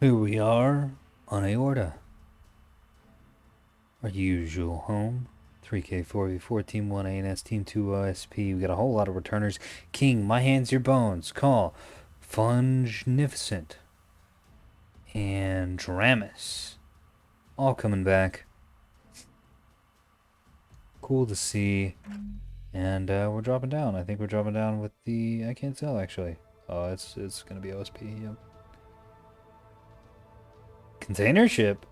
Here we are on Aorta, our usual home. 3K4v4, Team 1 ANS, Team 2 OSP. We got a whole lot of returners. King, My Hands Your Bones, Call, Fungnificent, and Dramus. All coming back. Cool to see. And we're dropping down. I think we're dropping down with the... I can't tell, actually. Oh, it's going to be OSP, yep. Container ship.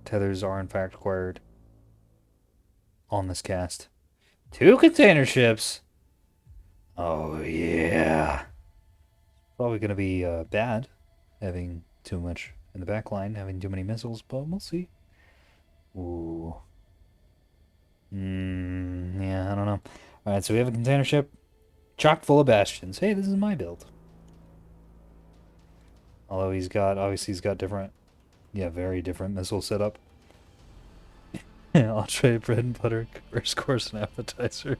Tethers are in fact required on this cast. 2 container ships. Oh yeah. Probably gonna be bad having too much in the back line, having too many missiles, but we'll see. Ooh. Yeah, I don't know. Alright, so we have a container ship chock full of bastions. Hey, this is my build. Although obviously he's got different, very different missile setup. Entree, bread and butter, first course and appetizer.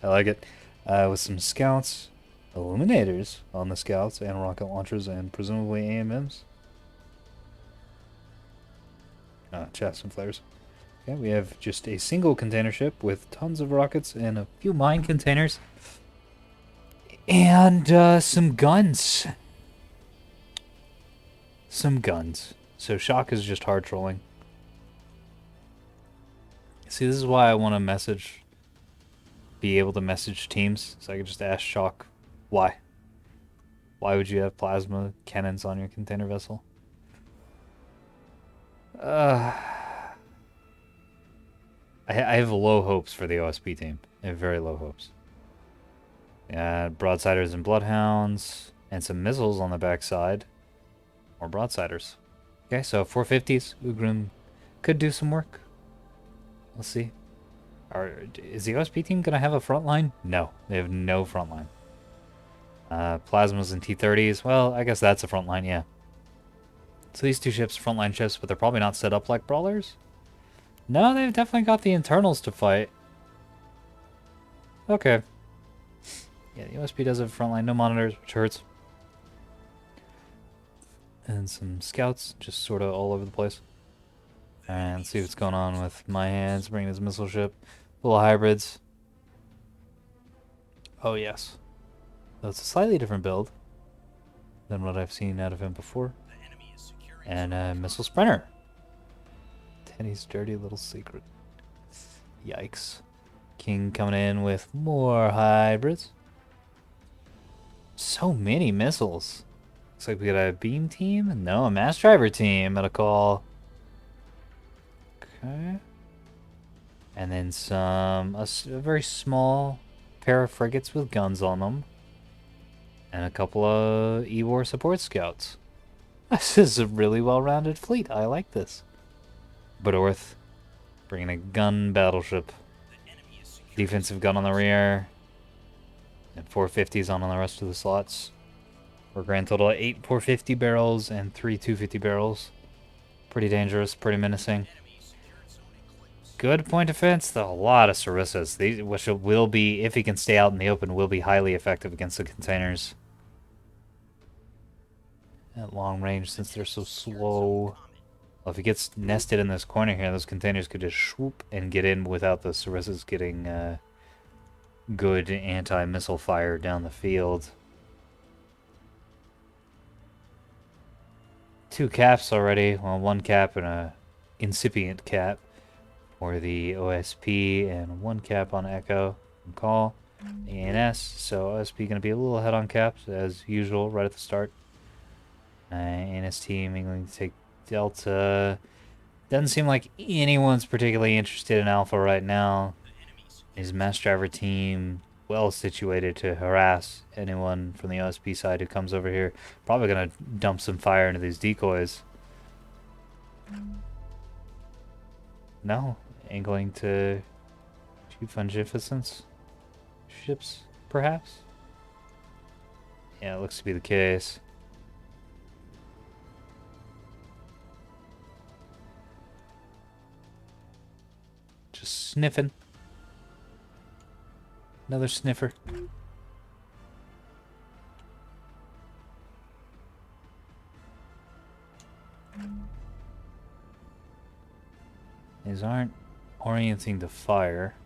I like it. With some scouts, illuminators on the scouts, and rocket launchers, and presumably AMMs. Chaffs and flares. Okay, we have just a single container ship with tons of rockets and a few mine containers. And some guns. Some guns. So Shock is just hard trolling. See, this is why I want to be able to message teams, so I can just ask Shock, why? Why would you have plasma cannons on your container vessel? I have low hopes for the OSP team. I have very low hopes. Broadsiders and bloodhounds, and some missiles on the backside. More broadsiders. Okay, so 450s. Ugrim could do some work. Let's see. Is the OSP team going to have a front line? No, they have no front line. Plasmas and T-30s. Well, I guess that's a front line, yeah. So these 2 ships, frontline ships, but they're probably not set up like brawlers. No, they've definitely got the internals to fight. Okay. Yeah, the OSP does have a frontline, no monitors, which hurts. And some scouts, just sort of all over the place. And see what's going on with My Hands, bringing his missile ship. Full of hybrids. Oh, yes. So it's a slightly different build than what I've seen out of him before. And a missile sprinter. Tenny's dirty little secret. Yikes. King coming in with more hybrids. So many missiles. Looks like we got a beam team? No, a mass driver team at a call. Okay. And then a very small pair of frigates with guns on them. And a couple of E-War support scouts. This is a really well-rounded fleet. I like this. Bedorth, bringing a gun battleship. Defensive gun on the rear. And 450s on the rest of the slots. For a grand total of 8 450 barrels and 3 250 barrels. Pretty dangerous, pretty menacing. Good point defense, though. A lot of Sarissas. These, which will be, if he can stay out in the open, will be highly effective against the containers. At long range, since they're so slow. Well, if he gets nested in this corner here, those containers could just swoop and get in without the Sarissas getting good anti-missile fire down the field. 2 caps already. Well, 1 cap and a incipient cap for the OSP, and 1 cap on Echo and Call. ANS, so OSP going to be a little ahead on caps, as usual, right at the start. ANS team going to take Delta. Doesn't seem like anyone's particularly interested in Alpha right now. His mass driver team well situated to harass anyone from the OSP side who comes over here. Probably going to dump some fire into these decoys. No, ain't going to shoot Fungificence ships, perhaps? Yeah, it looks to be the case. Just sniffing. Another sniffer. These aren't orienting to fire.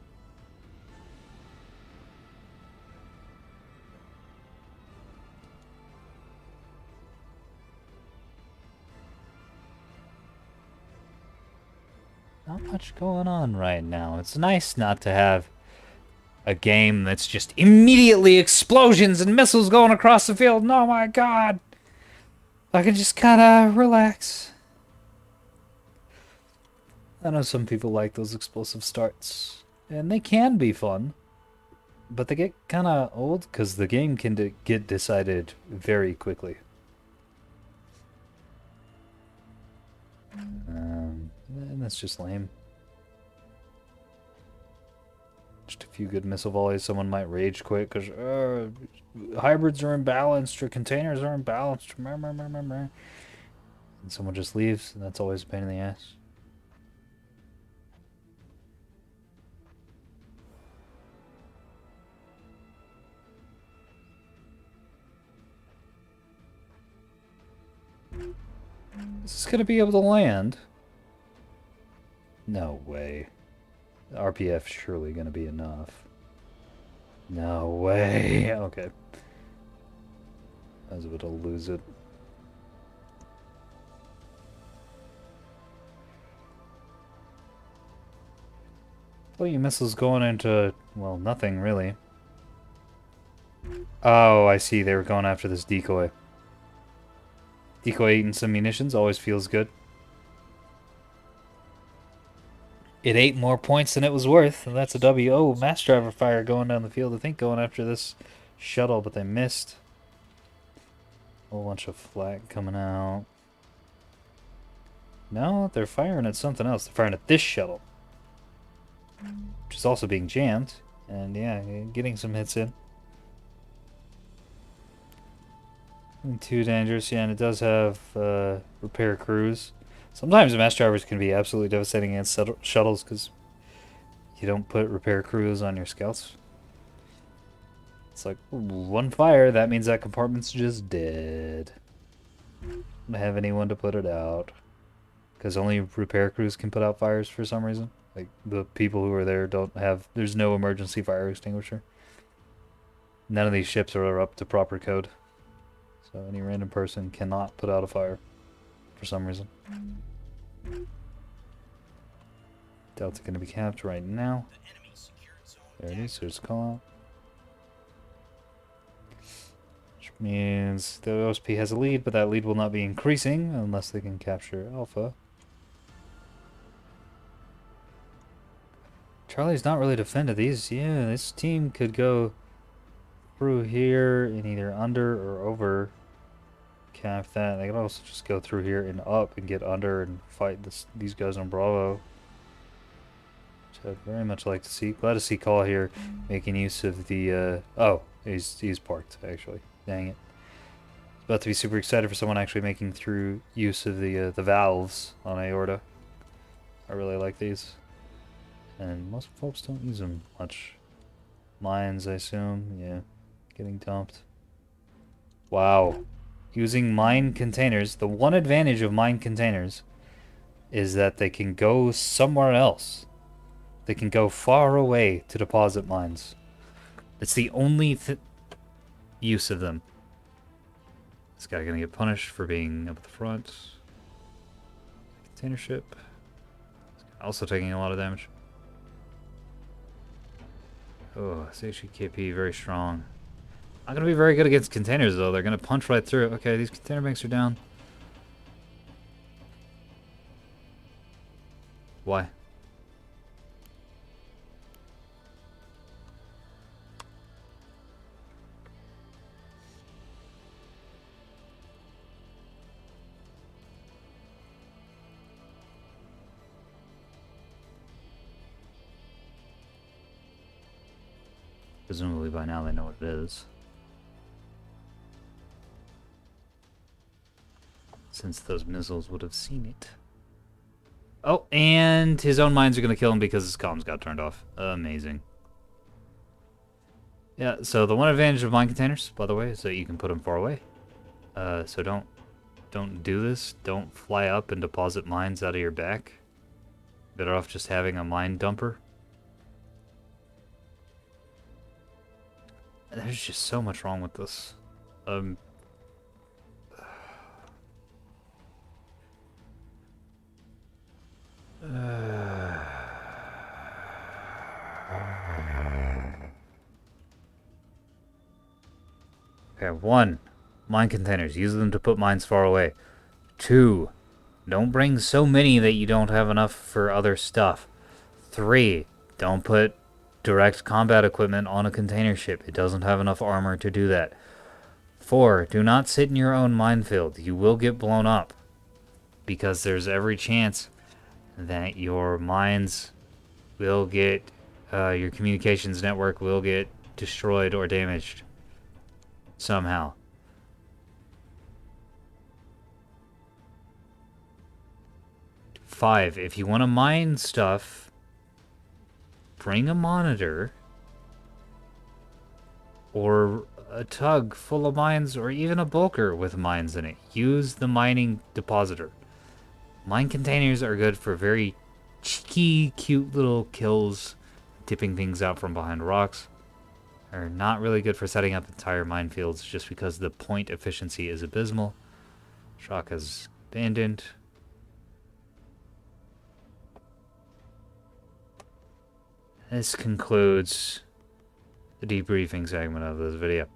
Not much going on right now. It's nice not to have a game that's just immediately explosions and missiles going across the field. Oh my god! I can just kind of relax. I know some people like those explosive starts, and they can be fun, but they get kind of old because the game can get decided very quickly. And that's just lame. Just a few good missile volleys. Someone might rage quit because hybrids are imbalanced or containers are imbalanced. And someone just leaves, and that's always a pain in the ass. Is this gonna be able to land? No way. RPF surely gonna be enough. No way. Okay. I was about to lose it. Well, your missiles going into, well, nothing really. Oh, I see. They were going after this decoy. Decoy eating some munitions always feels good. It ate more points than it was worth, and that's a W. Oh, mass driver fire going down the field. I think going after this shuttle, but they missed. A whole bunch of flak coming out. No, they're firing at something else. They're firing at this shuttle, which is also being jammed. And yeah, getting some hits in. Too dangerous, yeah, and it does have repair crews. Sometimes the mass drivers can be absolutely devastating against shuttles because you don't put repair crews on your scouts. It's like, one fire, that means that compartment's just dead. Don't have anyone to put it out. Because only repair crews can put out fires for some reason. Like, the people who are there don't have... There's no emergency fire extinguisher. None of these ships are up to proper code. So any random person cannot put out a fire for some reason. Delta going to be capped right now. There it is. There's a call out. Which means the OSP has a lead, but that lead will not be increasing unless they can capture Alpha. Charlie's not really defended these. Yeah, this team could go through here and either under or over cap that. They could also just go through here and up and get under and fight these guys on Bravo. Which I'd very much like to see. Glad to see Call here making use of the oh, he's parked actually. Dang it. About to be super excited for someone actually making through use of the valves on Aorta. I really like these. And most folks don't use them much. Mines, I assume. Yeah. Getting dumped. Wow. Using mine containers. The one advantage of mine containers is that they can go somewhere else. They can go far away to deposit mines. It's the only use of them. This guy gonna get punished for being up at the front. Container ship. Also taking a lot of damage. Oh, CHKP very strong. Not gonna be very good against containers though. They're gonna punch right through. Okay, these container banks are down. Why? Presumably by now they know what it is. Since those missiles would have seen it. Oh, and his own mines are going to kill him because his comms got turned off. Amazing. Yeah, so the one advantage of mine containers, by the way, is that you can put them far away. So don't do this. Don't fly up and deposit mines out of your back. Better off just having a mine dumper. There's just so much wrong with this. Um, okay, 1. Mine containers. Use them to put mines far away. 2. Don't bring so many that you don't have enough for other stuff. 3. Don't put direct combat equipment on a container ship. It doesn't have enough armor to do that. 4. Do not sit in your own minefield. You will get blown up. Because there's every chance that your mines will get, your communications network will get destroyed or damaged somehow. 5. If you want to mine stuff, bring a monitor or a tug full of mines or even a bulker with mines in it. Use the mining depositor. Mine containers are good for very cheeky, cute little kills, tipping things out from behind rocks. Are not really good for setting up entire minefields just because the point efficiency is abysmal. Shock is abandoned. This concludes the debriefing segment of this video.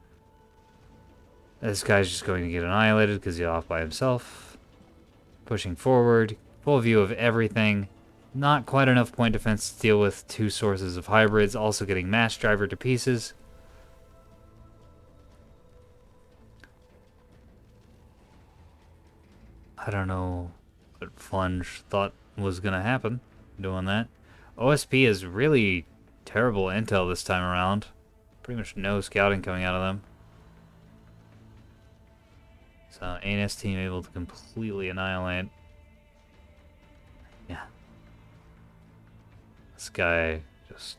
This guy's just going to get annihilated because he's off by himself. Pushing forward, full view of everything. Not quite enough point defense to deal with 2 sources of hybrids, also getting mass driver to pieces. I don't know what Flunge thought was going to happen doing that. OSP is really terrible intel this time around. Pretty much no scouting coming out of them. So ANS team able to completely annihilate. Yeah. This guy just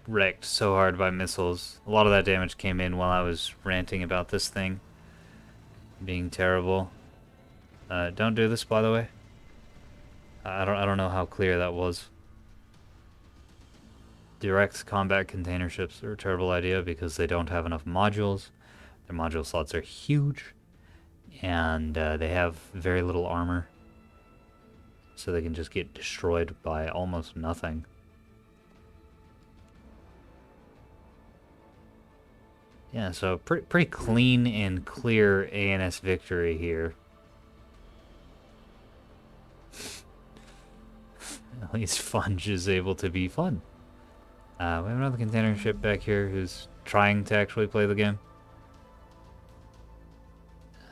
wrecked so hard by missiles. A lot of that damage came in while I was ranting about this thing being terrible. Don't do this, by the way. I don't know how clear that was. Direct combat container ships are a terrible idea because they don't have enough modules. Their module slots are huge, and they have very little armor, so they can just get destroyed by almost nothing. Yeah, so pretty clean and clear ANS victory here. At least Funge is able to be fun. We have another container ship back here who's trying to actually play the game.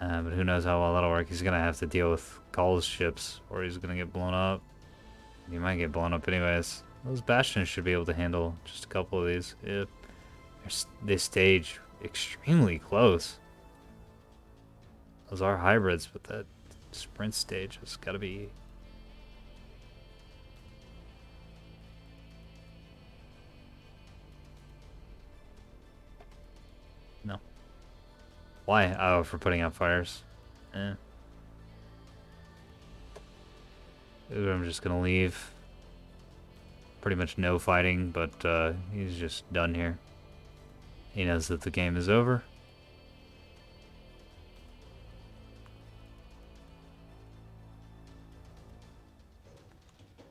But who knows how well that'll work. He's going to have to deal with Gall's ships, or he's going to get blown up. He might get blown up anyways. Those Bastions should be able to handle just a couple of these. If they stage extremely close. Those are hybrids, but that sprint stage has got to be... No. Why? Oh, for putting out fires. Eh. I'm just gonna leave. Pretty much no fighting, but he's just done here. He knows that the game is over.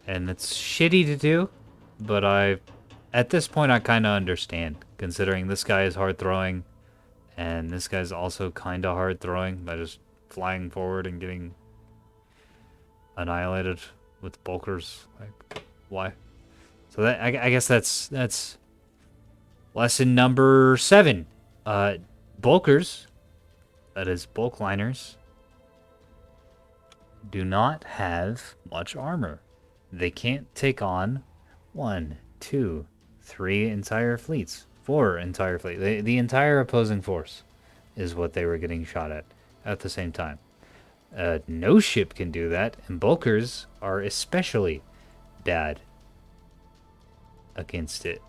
And it's shitty to do, but at this point I kind of understand, considering this guy is hard throwing, and this guy's also kind of hard throwing by just flying forward and getting annihilated with bulkers. Like, why? So that I guess that's lesson number 7. Bulkers, that is bulk liners, do not have much armor. They can't take on 1, 2, 3 entire fleets, 4 entire fleets. The entire opposing force is what they were getting shot at the same time. No ship can do that, and bulkers are especially bad against it.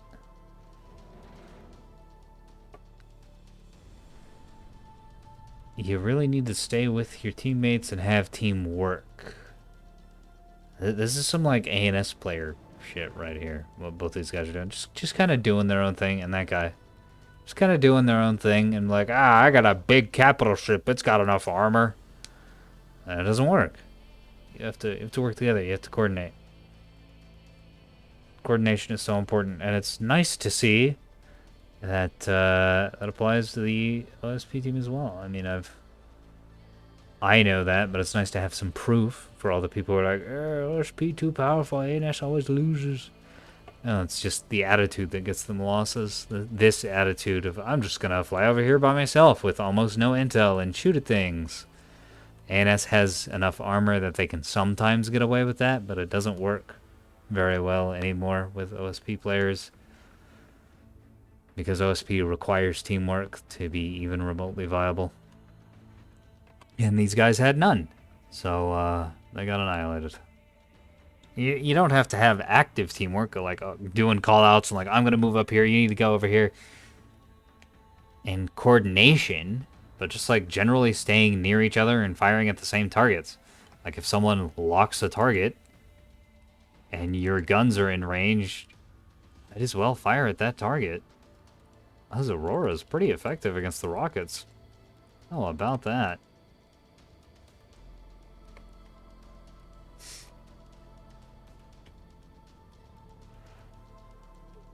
you really need to stay with your teammates and have teamwork. This is some like ANS player shit right here. What both these guys are doing, just kind of doing their own thing, and that guy just kind of doing their own thing, and like, I got a big capital ship. It's got enough armor. And it doesn't work. You have to work together. You have to coordinate. Coordination is so important, and it's nice to see that that applies to the OSP team as well. I mean, I know that, but it's nice to have some proof for all the people who are like, OSP too powerful, ANS always loses. No, it's just the attitude that gets them losses. This attitude of, I'm just going to fly over here by myself with almost no intel and shoot at things. ANS has enough armor that they can sometimes get away with that, but it doesn't work very well anymore with OSP players. Because OSP requires teamwork to be even remotely viable. And these guys had none. So, they got annihilated. You don't have to have active teamwork, like doing call-outs and like, I'm going to move up here, you need to go over here. And coordination, but just like generally staying near each other and firing at the same targets. Like if someone locks a target and your guns are in range, might as well fire at that target. Those Aurora's pretty effective against the rockets. How about that?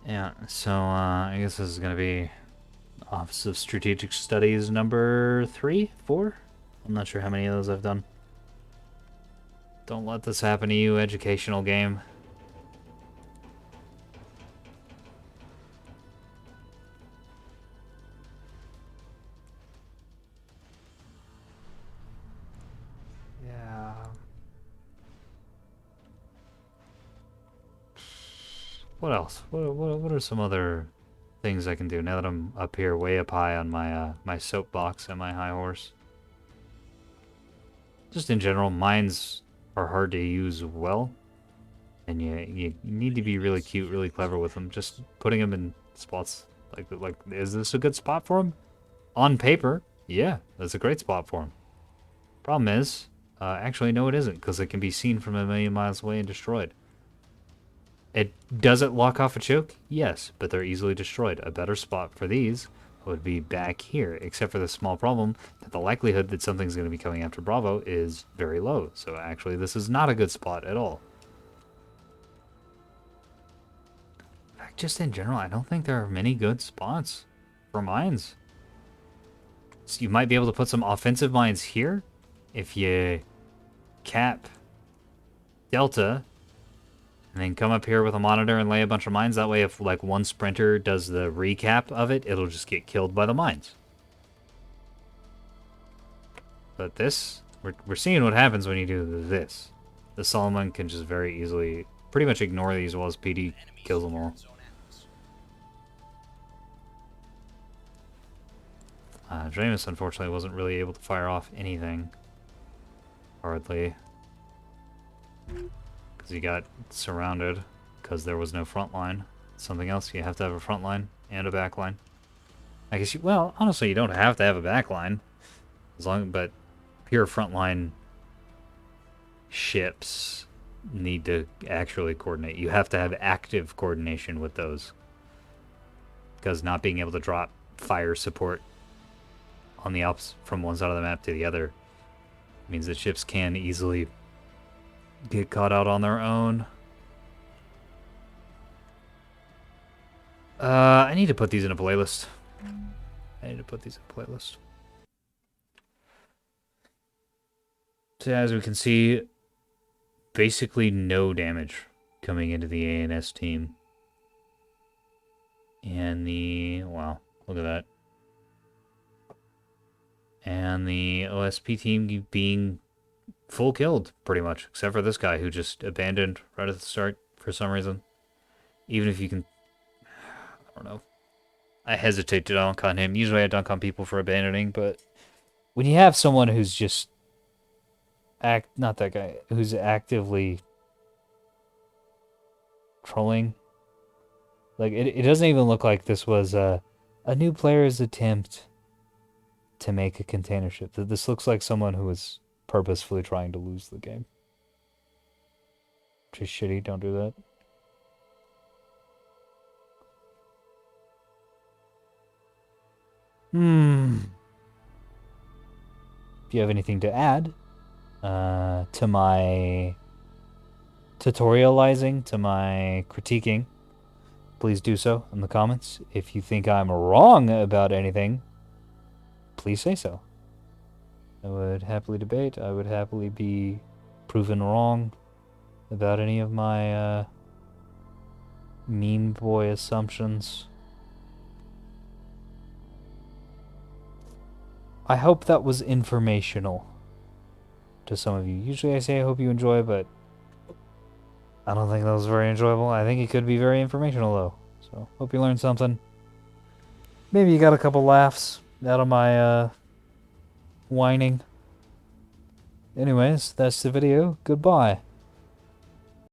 Yeah, so I guess this is going to be Office of Strategic Studies number 3, 4? I'm not sure how many of those I've done. Don't let this happen to you, educational game. Yeah. What else? What are some other things I can do now that I'm up here way up high on my my soapbox and my high horse? Just in general, mines are hard to use well, and you need to be really cute, really clever with them. Just putting them in spots like is this a good spot for them? On paper, yeah, that's a great spot for them. Problem is, actually no, it isn't, because it can be seen from a million miles away and destroyed. Does it lock off a choke? Yes, but they're easily destroyed. A better spot for these would be back here, except for the small problem that the likelihood that something's going to be coming after Bravo is very low. So actually, this is not a good spot at all. In fact, just in general, I don't think there are many good spots for mines. So you might be able to put some offensive mines here if you cap Delta and then come up here with a monitor and lay a bunch of mines. That way, if like one sprinter does the recap of it, it'll just get killed by the mines. But this, we're seeing what happens when you do this. The Solomon can just very easily pretty much ignore these while his PD kills them all. Jameis, unfortunately, wasn't really able to fire off anything. Hardly. Because he got surrounded because there was no front line. Something else, you have to have a front line and a back line. I guess well, honestly, you don't have to have a back line. But pure frontline ships need to actually coordinate. You have to have active coordination with those. Because not being able to drop fire support on the Alps from one side of the map to the other means that ships can easily get caught out on their own. I need to put these in a playlist. So as we can see, basically no damage coming into the ANS team. And wow, look at that. And the OSP team being full killed, pretty much, except for this guy who just abandoned right at the start for some reason. Even if you can, I don't know. I hesitate to dunk on him. Usually I dunk on people for abandoning, but when you have someone who's just not that guy, who's actively trolling, like it doesn't even look like this was a new player's attempt to make a container ship. This looks like someone who is purposefully trying to lose the game. Which is shitty, don't do that. If you have anything to add to my tutorializing, to my critiquing, please do so in the comments. If you think I'm wrong about anything, please say so. I would happily debate. I would happily be proven wrong about any of my meme boy assumptions. I hope that was informational to some of you. Usually I say I hope you enjoy, but I don't think that was very enjoyable. I think it could be very informational, though. So, hope you learned something. Maybe you got a couple laughs out of my whining. Anyways, that's the video. Goodbye.